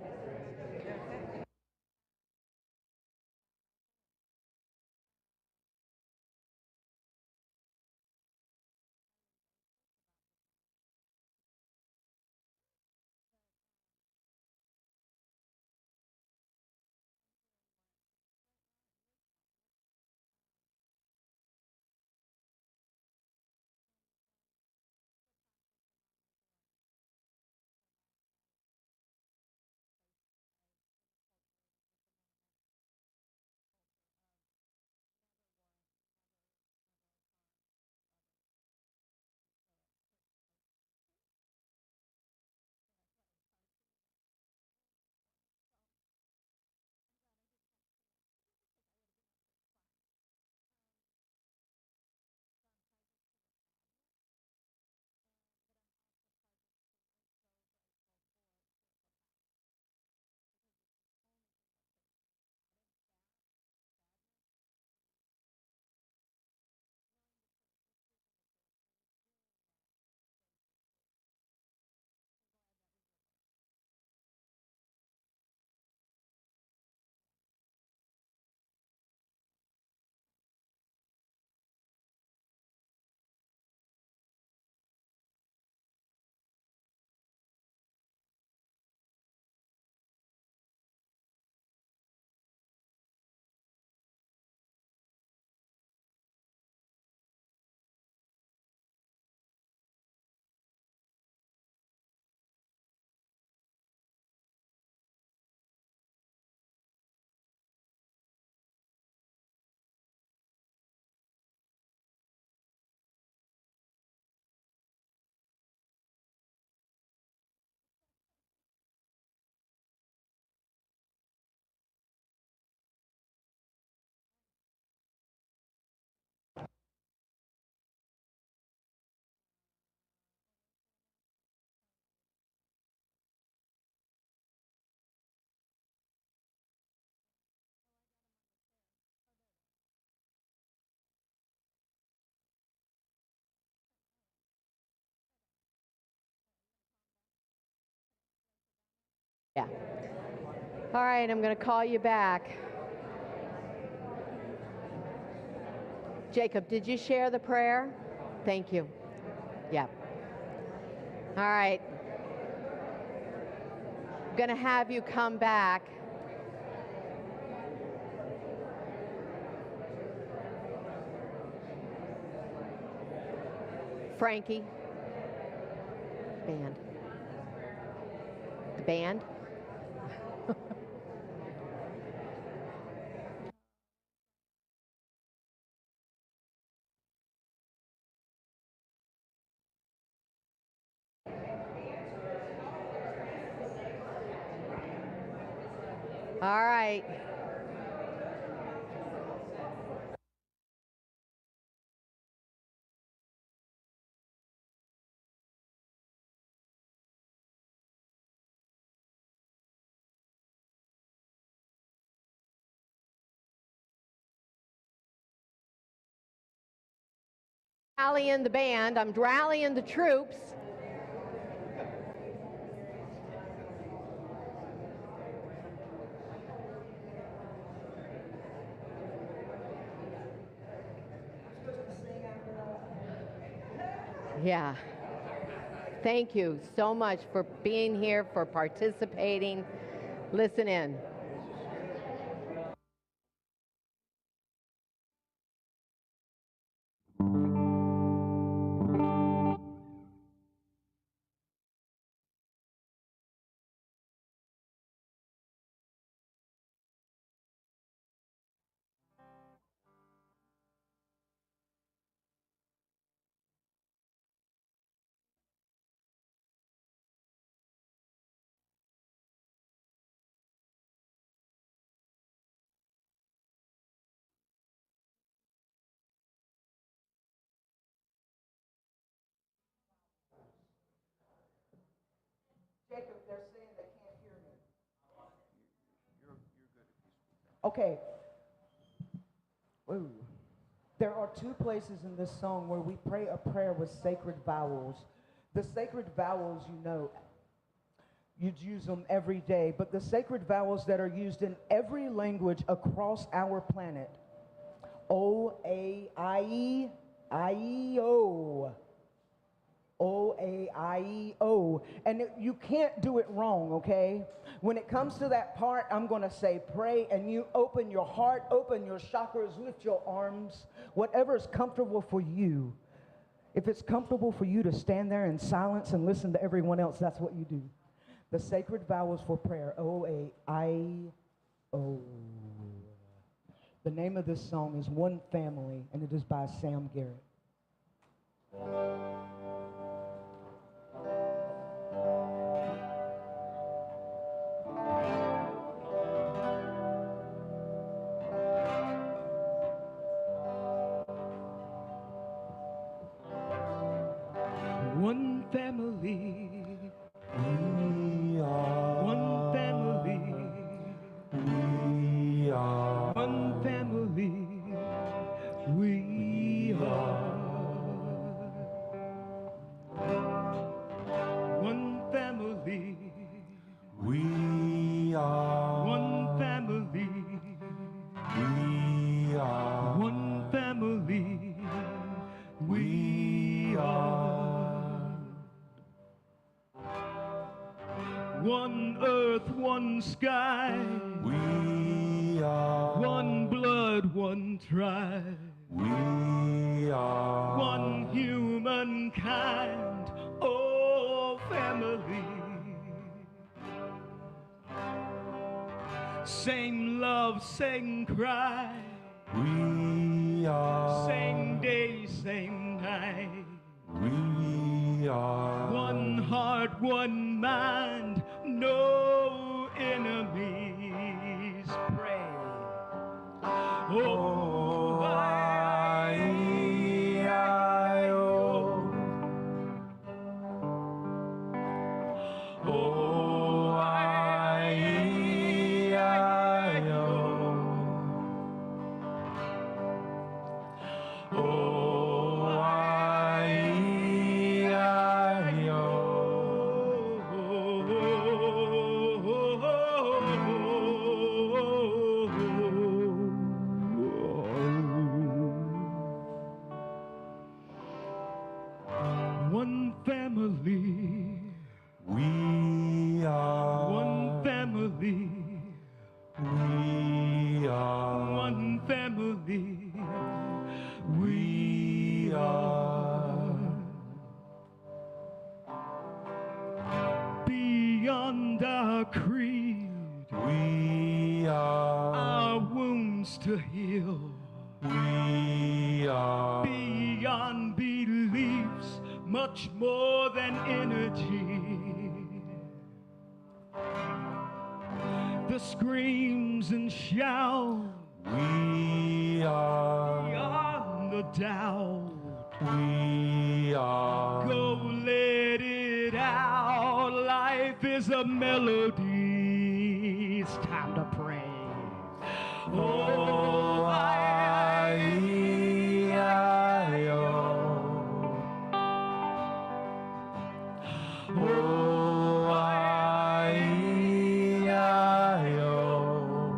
Yeah. All right, I'm going to call you back. Jacob, did you share the prayer? Thank you. Yeah. All right. I'm going to have you come back. Frankie. Band. The band. All right. Rallying the band. I'm rallying the troops. Yeah. Thank you so much for being here, for participating. Listen in. Jacob, they're saying they can't hear me. You're good if you speak. Okay. Woo. There are two places in this song where we pray a prayer with sacred vowels. The sacred vowels, you know, you'd use them every day, but the sacred vowels that are used in every language across our planet, O, A, I, E, O. O, A, I, E, O. And you can't do it wrong, okay? When it comes to that part, I'm going to say pray, and you open your heart, open your chakras, lift your arms, whatever is comfortable for you. If it's comfortable for you to stand there in silence and listen to everyone else, that's what you do. The sacred vowels for prayer, O, A, I, O. The name of this song is One Family, and it is by Sam Garrett. One family. We are. One family. We are. One family. We are. One family. We are. One family. We are. One family. We are. One earth, one sky. We are. One blood, one tribe. We are. One humankind. Oh, family. Same love, same cry. We are. Same day, same night. We are. One heart, one mind, no enemies. Pray. Oh, one family. We are. One family. We are. One family. We are. Beyond our creed, We are. our wounds to heal. We are. Beyond beliefs, much more than energy. The screams and shouts, We are. beyond the doubt. We are. Go let it out. Life is a melody. It's time to pray. Oh,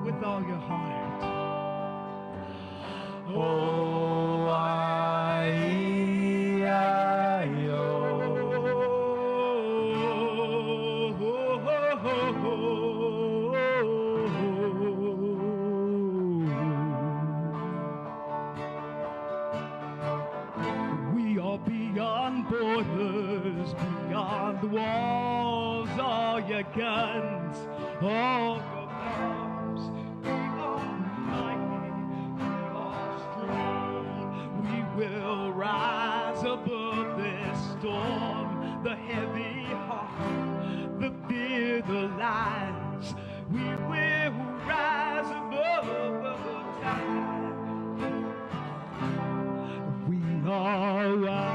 with all your heart. We are beyond borders, beyond the walls, all your guns, all your bombs. We are mighty, we are strong. We will rise above this storm, the heavy heart, the fear, the lies. We will rise above the tide. We are right.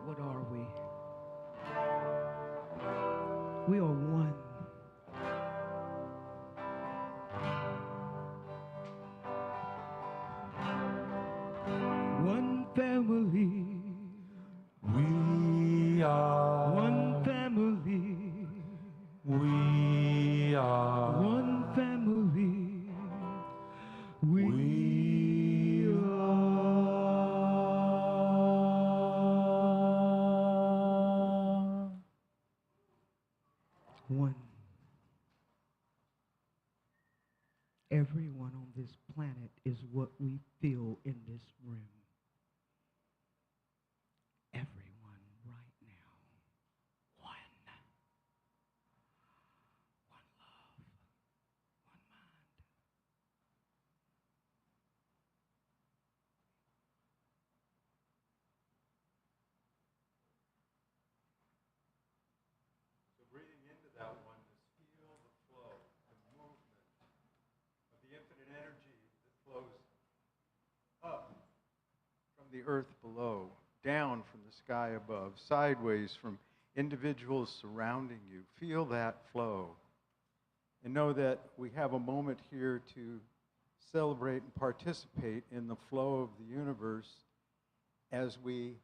What are we? We are one. family. We are One family. We are One family. We are one. Everyone on this planet is what we feel in this room. Everyone right now. One. One love. One mind. So breathing into that oneness, feel the flow, the movement of the infinite energy that flows up from the earth below, down from the sky above, sideways from individuals surrounding you. Feel that flow. And know that we have a moment here to celebrate and participate in the flow of the universe as we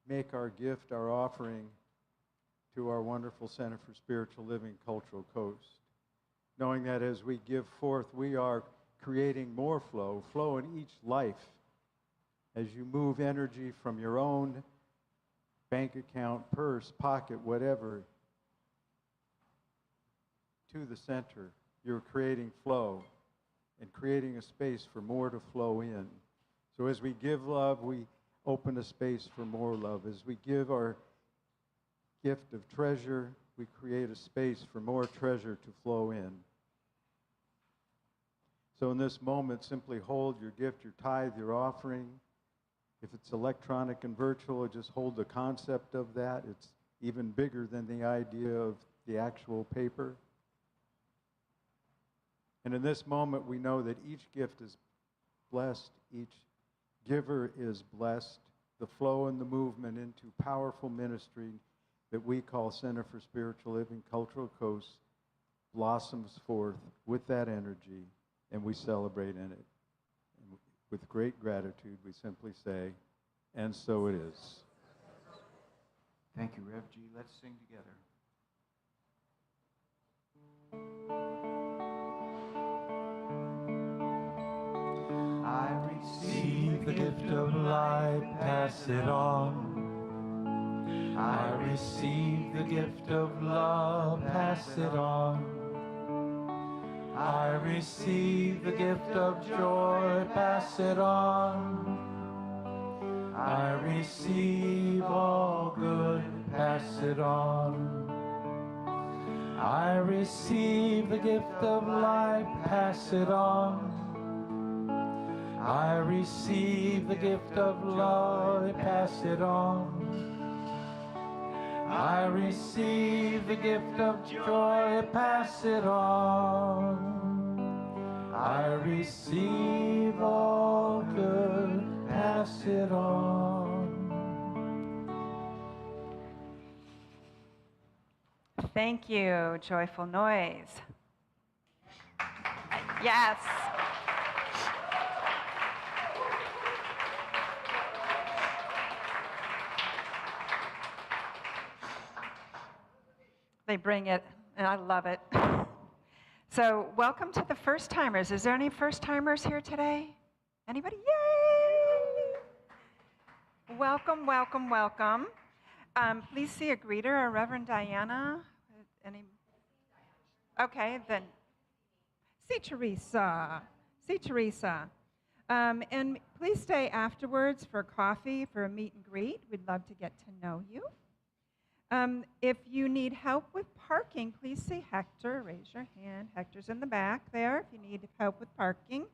make our gift, our offering to our wonderful Center for Spiritual Living Cultural Coast. Knowing that as we give forth, we are creating more flow in each life. As you move energy from your own bank account, purse, pocket, whatever, to the center, you're creating flow and creating a space for more to flow in. So as we give love, we open a space for more love. As we give our gift of treasure, we create a space for more treasure to flow in. So in this moment, simply hold your gift, your tithe, your offering. If it's electronic and virtual, just hold the concept of that. It's even bigger than the idea of the actual paper. And in this moment, we know that each gift is blessed, each giver is blessed. The flow and the movement into powerful ministry that we call Center for Spiritual Living Cultural Coast blossoms forth with that energy, and we celebrate in it. And with great gratitude, we simply say, and so it is. Thank you, Rev G. Let's sing together. I receive the gift of life, pass it on. I receive the gift of love, pass it on. I receive the gift of joy, pass it on. I receive all good, pass it on. I receive the gift of life, pass it on. I receive the gift of love, pass it on. I receive the gift of joy, pass it on. I receive all good, pass it on. Thank you, Joyful Noise. Yes. They bring it, and I love it. So welcome to the first timers. Is there any first timers here today? Anybody? Yay! Welcome, welcome, welcome. Please see a greeter, a Reverend Diana. Any? Okay, then see Theresa. See Theresa. And please stay afterwards for coffee, for a meet and greet. We'd love to get to know you. If you need help with parking, please see Hector. Raise your hand. Hector's in the back there if you need help with parking.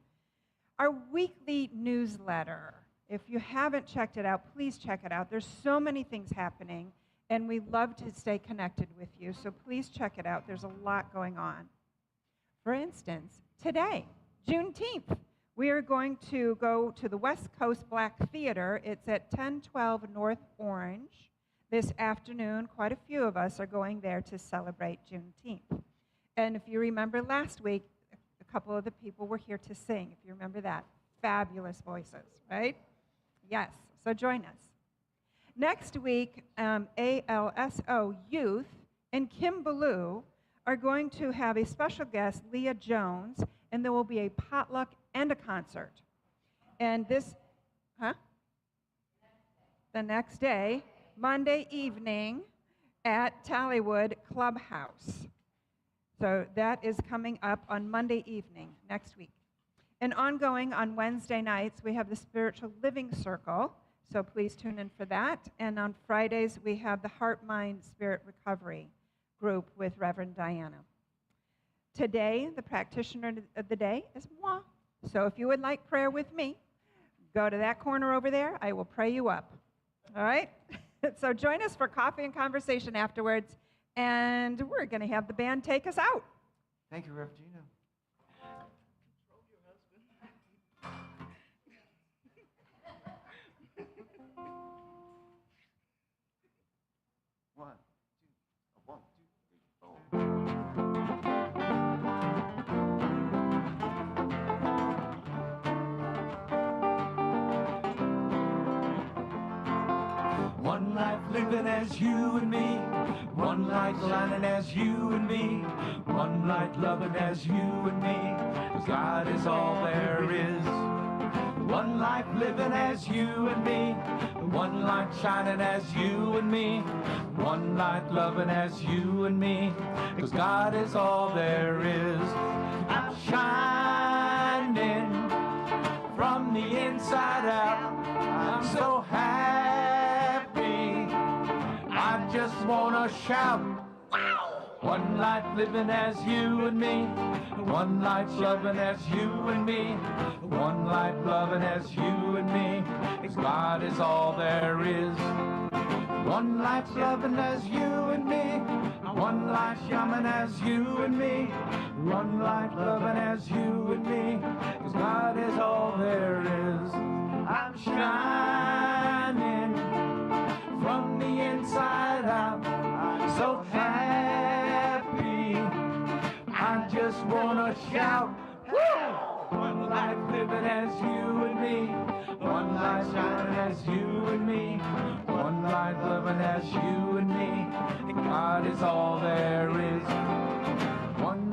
Our weekly newsletter. If you haven't checked it out, please check it out. There's so many things happening, and we love to stay connected with you. So please check it out. There's a lot going on. For instance, today, Juneteenth, we are going to go to the West Coast Black Theater. It's at 1012 North Orange. This afternoon, quite a few of us are going there to celebrate Juneteenth. And if you remember last week, a couple of the people were here to sing, if you remember that. Fabulous voices, right? Yes. So join us. Next week, ALSO Youth and Kim Ballou are going to have a special guest, Leah Jones, and there will be a potluck and a concert. And this, the next day, Monday evening at Tallywood Clubhouse. So that is coming up on Monday evening next week. And ongoing on Wednesday nights, we have the Spiritual Living Circle, so please tune in for that. And on Fridays, we have the Heart, Mind, Spirit Recovery group with Reverend Diana. Today, the practitioner of the day is moi. So if you would like prayer with me, go to that corner over there. I will pray you up. All right? So join us for coffee and conversation afterwards, and we're going to have the band take us out. Thank you, Rev Gina. One, two, 3, 4. One life living as you and me, one light shining as you and me, one light loving as you and me, 'cause God is all there is. One life living as you and me, one light shining as you and me, one light loving as you and me, 'cause God is all there is. I'm shining from the inside out. I'm so happy, I just wanna shout. One life living as you and me, one life loving as you and me, one life loving as you and me, 'cause God is all there is. One life loving as you and me, one life shining as you and me, one life loving as you and me, 'cause God is all there is. I'm shining from the inside out. I'm so happy, I just wanna shout. Woo! One life living as you and me, one life shining as you and me, one life loving as you and me, God is all there is. One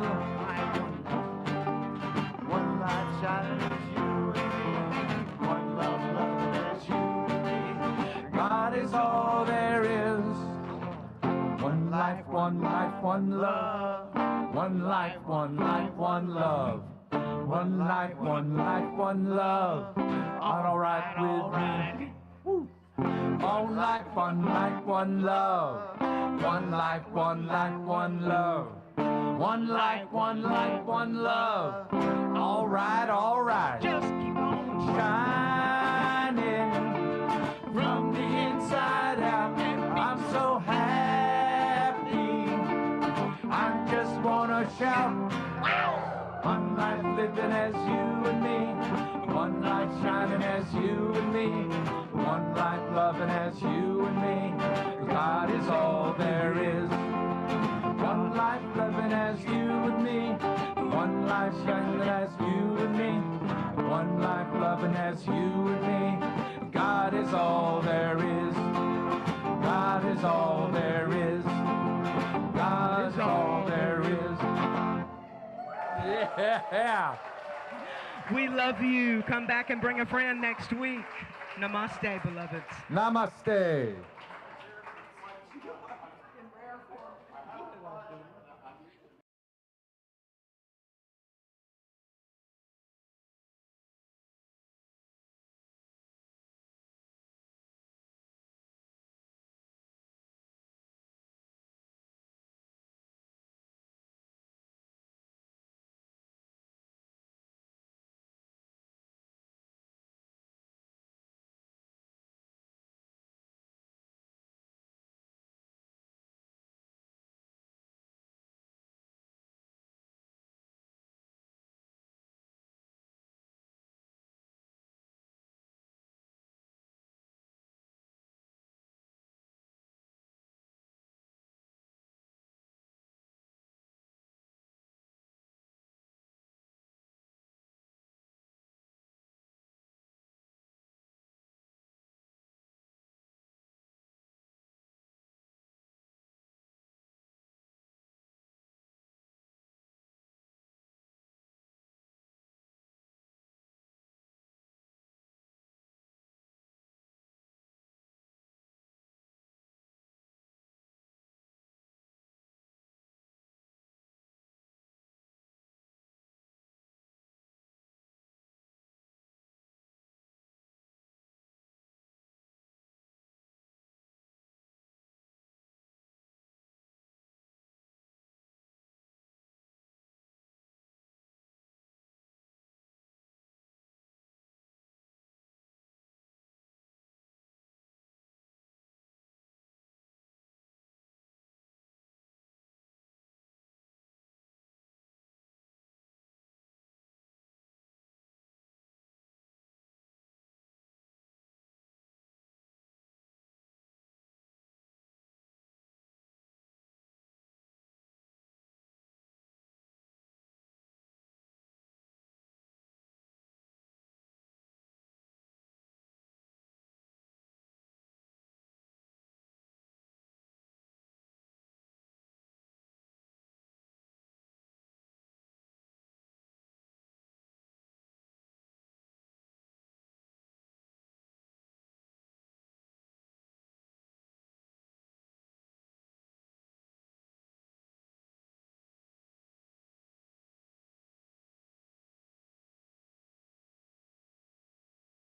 life shining as you and me, one love loving as you and me, God is all there is. One life, one life, one love, one life, one life, one love. One life, one life, one love, all right with me. One life, one life, one love. One life, one life, one love. One life, one life, one love. All right, all right. Just keep on shining from the inside out. I'm so happy, I just wanna shout. One life living as you and me, one light shining as you and me, one life loving as you and me, 'cause God is all there is. One life loving as you and me, one life shining as you and me, one life loving as you and me, God is all there is. God is all there is. God is all there is. Yeah. We love you. Come back and bring a friend next week. Namaste, beloveds. Namaste.